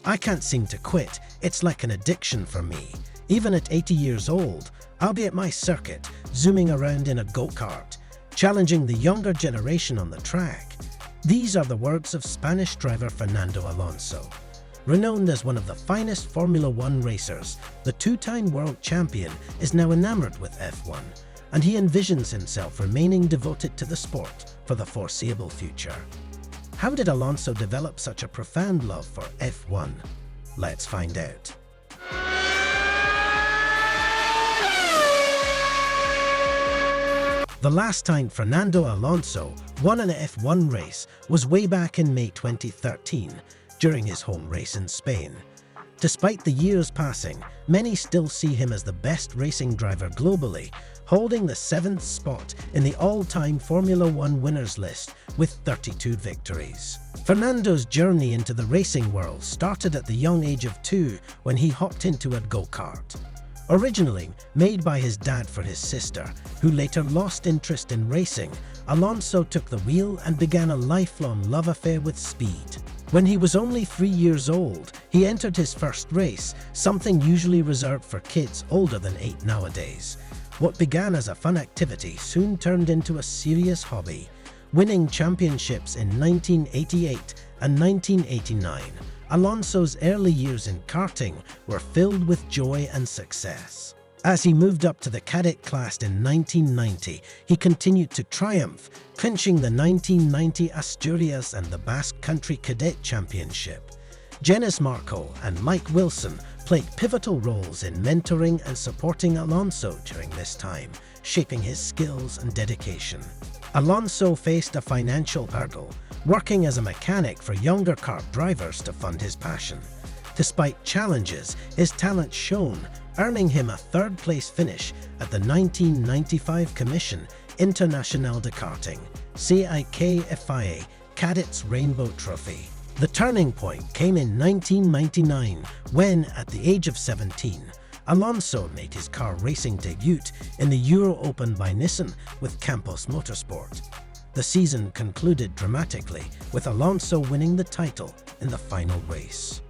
I can't seem to quit. It's like an addiction for me. Even at 80 years old, I'll be at my circuit, zooming around in a go-kart, challenging the younger generation on the track. These are the words of Spanish driver Fernando Alonso. Renowned as one of the finest Formula One racers, the two-time world champion is now enamored with F1, and he envisions himself remaining devoted to the sport for the foreseeable future. How did Alonso develop such a profound love for F1? Let's find out. The last time Fernando Alonso won an F1 race was way back in May 2013, during his home race in Spain. Despite the years passing, many still see him as the best racing driver globally, holding the 7th spot in the all-time Formula One winners list with 32 victories. Fernando's journey into the racing world started at the young age of 2 when he hopped into a go-kart. Originally made by his dad for his sister, who later lost interest in racing, Alonso took the wheel and began a lifelong love affair with speed. When he was only 3 years old, he entered his first race, something usually reserved for kids older than 8 nowadays. What began as a fun activity soon turned into a serious hobby, winning championships in 1988 and 1989. Alonso's early years in karting were filled with joy and success. As he moved up to the cadet class in 1990, he continued to triumph, clinching the 1990 Asturias and the Basque Country Cadet Championship. Genis Marco and Mike Wilson played pivotal roles in mentoring and supporting Alonso during this time, shaping his skills and dedication. Alonso faced a financial hurdle, working as a mechanic for younger kart drivers to fund his passion. Despite challenges, his talent shone, earning him a third-place finish at the 1995 Commission Internationale de Karting (CIKFIA) Cadets Rainbow Trophy. The turning point came in 1999 when, at the age of 17, Alonso made his car racing debut in the Euro Open by Nissan with Campos Motorsport. The season concluded dramatically, with Alonso winning the title in the final race.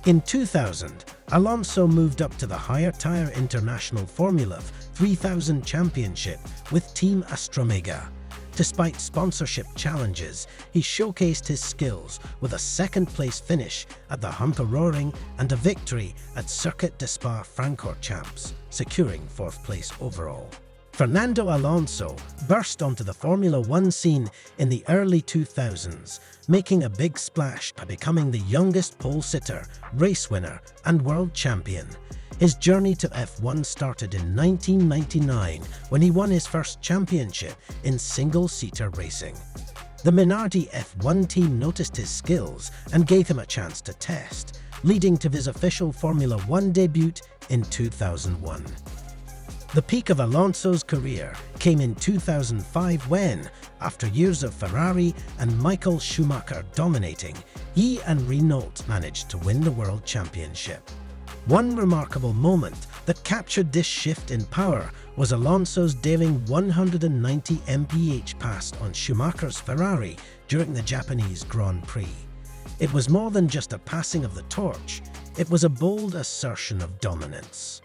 In 2000, Alonso moved up to the higher tier International Formula 3000 Championship with Team Astromega. Despite sponsorship challenges, he showcased his skills with a second-place finish at the Hungaroring and a victory at Circuit de Spa-Francorchamps, securing 4th place overall. Fernando Alonso burst onto the Formula One scene in the early 2000s, making a big splash by becoming the youngest pole-sitter, race winner, and world champion. His journey to F1 started in 1999 when he won his first championship in single-seater racing. The Minardi F1 team noticed his skills and gave him a chance to test, leading to his official Formula One debut in 2001. The peak of Alonso's career came in 2005 when, after years of Ferrari and Michael Schumacher dominating, he and Renault managed to win the World Championship. One remarkable moment that captured this shift in power was Alonso's daring 190 mph pass on Schumacher's Ferrari during the Japanese Grand Prix. It was more than just a passing of the torch, it was a bold assertion of dominance.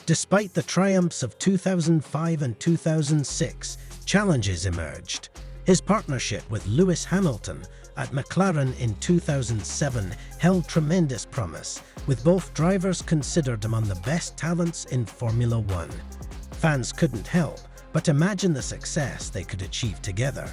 Despite the triumphs of 2005 and 2006, challenges emerged. His partnership with Lewis Hamilton at McLaren in 2007 held tremendous promise, with both drivers considered among the best talents in Formula One. Fans couldn't help but imagine the success they could achieve together.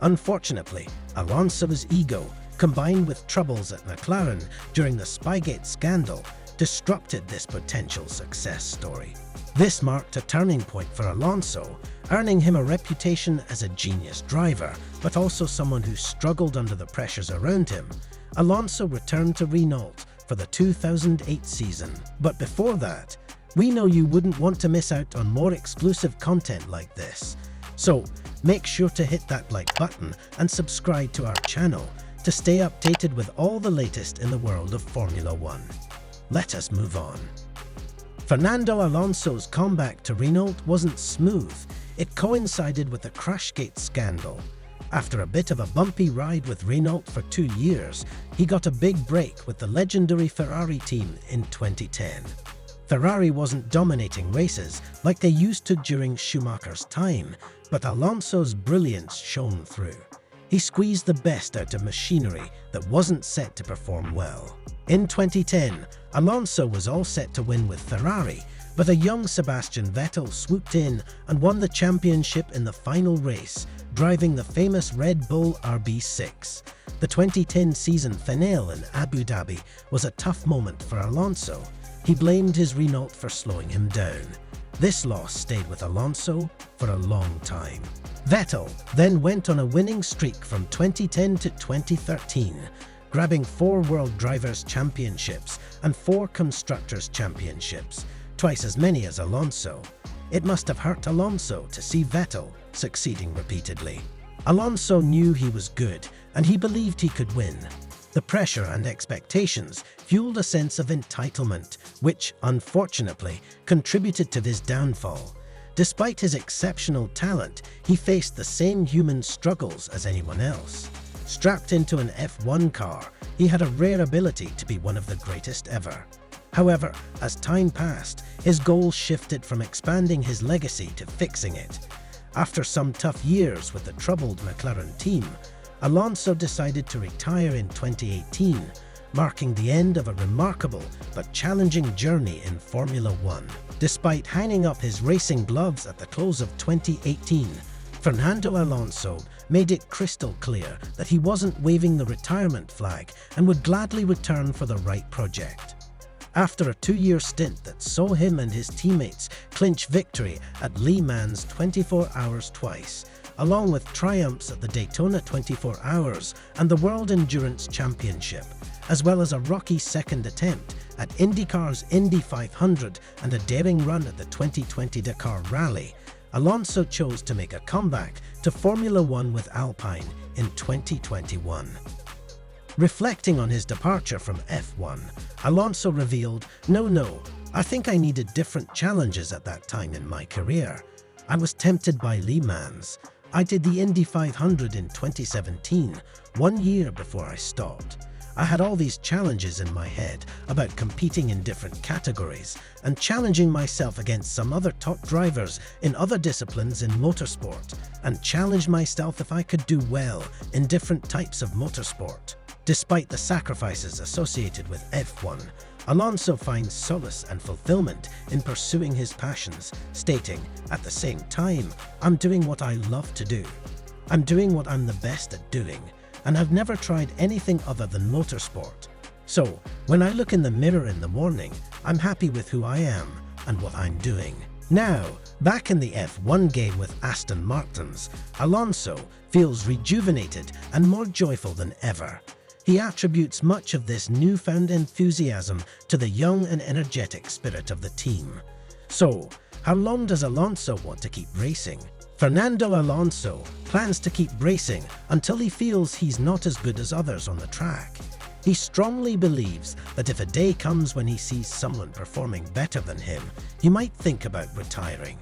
Unfortunately, Alonso's ego, combined with troubles at McLaren during the Spygate scandal, disrupted this potential success story. This marked a turning point for Alonso, earning him a reputation as a genius driver, but also someone who struggled under the pressures around him. Alonso returned to Renault for the 2008 season. But before that, we know you wouldn't want to miss out on more exclusive content like this. So make sure to hit that like button and subscribe to our channel to stay updated with all the latest in the world of Formula One. Let us move on. Fernando Alonso's comeback to Renault wasn't smooth. It coincided with the Crashgate scandal. After a bit of a bumpy ride with Renault for 2 years, he got a big break with the legendary Ferrari team in 2010. Ferrari wasn't dominating races like they used to during Schumacher's time, but Alonso's brilliance shone through. He squeezed the best out of machinery that wasn't set to perform well. In 2010, Alonso was all set to win with Ferrari, but a young Sebastian Vettel swooped in and won the championship in the final race, driving the famous Red Bull RB6. The 2010 season finale in Abu Dhabi was a tough moment for Alonso. He blamed his Renault for slowing him down. This loss stayed with Alonso for a long time. Vettel then went on a winning streak from 2010 to 2013, grabbing 4 World Drivers' Championships and 4 Constructors' Championships, twice as many as Alonso. It must have hurt Alonso to see Vettel succeeding repeatedly. Alonso knew he was good and he believed he could win. The pressure and expectations fueled a sense of entitlement, which, unfortunately, contributed to his downfall. Despite his exceptional talent, he faced the same human struggles as anyone else. Strapped into an F1 car, he had a rare ability to be one of the greatest ever. However, as time passed, his goals shifted from expanding his legacy to fixing it. After some tough years with the troubled McLaren team, Alonso decided to retire in 2018, marking the end of a remarkable but challenging journey in Formula One. Despite hanging up his racing gloves at the close of 2018, Fernando Alonso made it crystal clear that he wasn't waving the retirement flag and would gladly return for the right project. After a 2-year stint that saw him and his teammates clinch victory at Le Mans 24 Hours twice, along with triumphs at the Daytona 24 Hours and the World Endurance Championship, as well as a rocky second attempt at IndyCar's Indy 500 and a daring run at the 2020 Dakar Rally, Alonso chose to make a comeback to Formula One with Alpine in 2021. Reflecting on his departure from F1, Alonso revealed, No, I think I needed different challenges at that time in my career. I was tempted by Le Mans. I did the Indy 500 in 2017, 1 year before I stopped. I had all these challenges in my head about competing in different categories and challenging myself against some other top drivers in other disciplines in motorsport, and challenged myself if I could do well in different types of motorsport. Despite the sacrifices associated with F1, Alonso finds solace and fulfillment in pursuing his passions, stating, "At the same time, I'm doing what I love to do. I'm doing what I'm the best at doing, and have never tried anything other than motorsport. So, when I look in the mirror in the morning, I'm happy with who I am and what I'm doing." Now, back in the F1 game with Aston Martins, Alonso feels rejuvenated and more joyful than ever. He attributes much of this newfound enthusiasm to the young and energetic spirit of the team. So, how long does Alonso want to keep racing? Fernando Alonso plans to keep racing until he feels he's not as good as others on the track. He strongly believes that if a day comes when he sees someone performing better than him, he might think about retiring.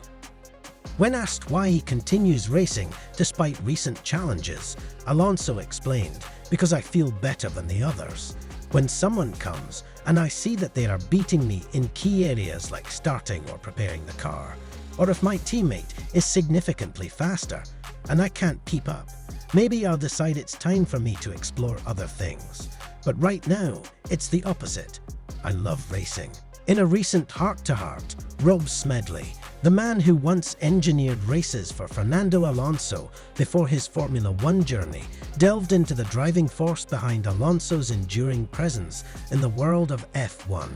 When asked why he continues racing despite recent challenges, Alonso explained, "Because I feel better than the others. When someone comes and I see that they are beating me in key areas like starting or preparing the car, or if my teammate is significantly faster and I can't keep up, maybe I'll decide it's time for me to explore other things. But right now, it's the opposite. I love racing." In a recent heart-to-heart, Rob Smedley, the man who once engineered races for Fernando Alonso before his Formula One journey, delved into the driving force behind Alonso's enduring presence in the world of F1.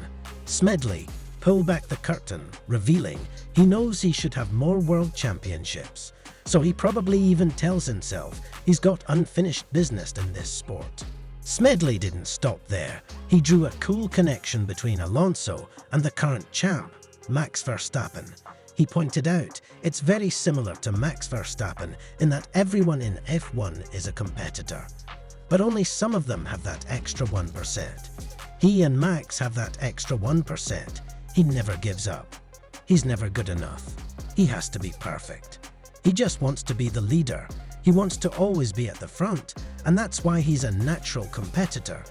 Smedley pulled back the curtain, revealing he knows he should have more world championships, so he probably even tells himself he's got unfinished business in this sport. Smedley didn't stop there. He drew a cool connection between Alonso and the current champ, Max Verstappen. He pointed out it's very similar to Max Verstappen in that everyone in F1 is a competitor, but only some of them have that extra 1%. He and Max have that extra 1%. He never gives up. He's never good enough. He has to be perfect. He just wants to be the leader. He wants to always be at the front, and that's why he's a natural competitor.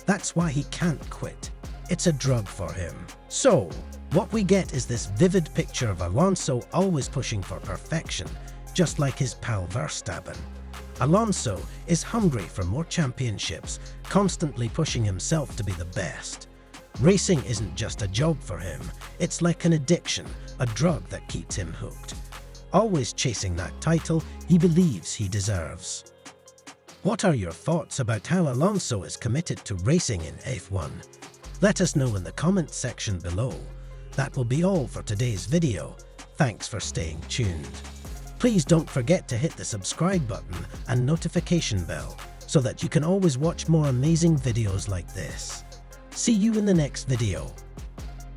That's why he can't quit. It's a drug for him. So, what we get is this vivid picture of Alonso always pushing for perfection, just like his pal Verstappen. Alonso is hungry for more championships, constantly pushing himself to be the best. Racing isn't just a job for him, it's like an addiction, a drug that keeps him hooked. Always chasing that title he believes he deserves. What are your thoughts about how Alonso is committed to racing in F1? Let us know in the comments section below. That will be all for today's video. Thanks for staying tuned. Please don't forget to hit the subscribe button and notification bell so that you can always watch more amazing videos like this. See you in the next video.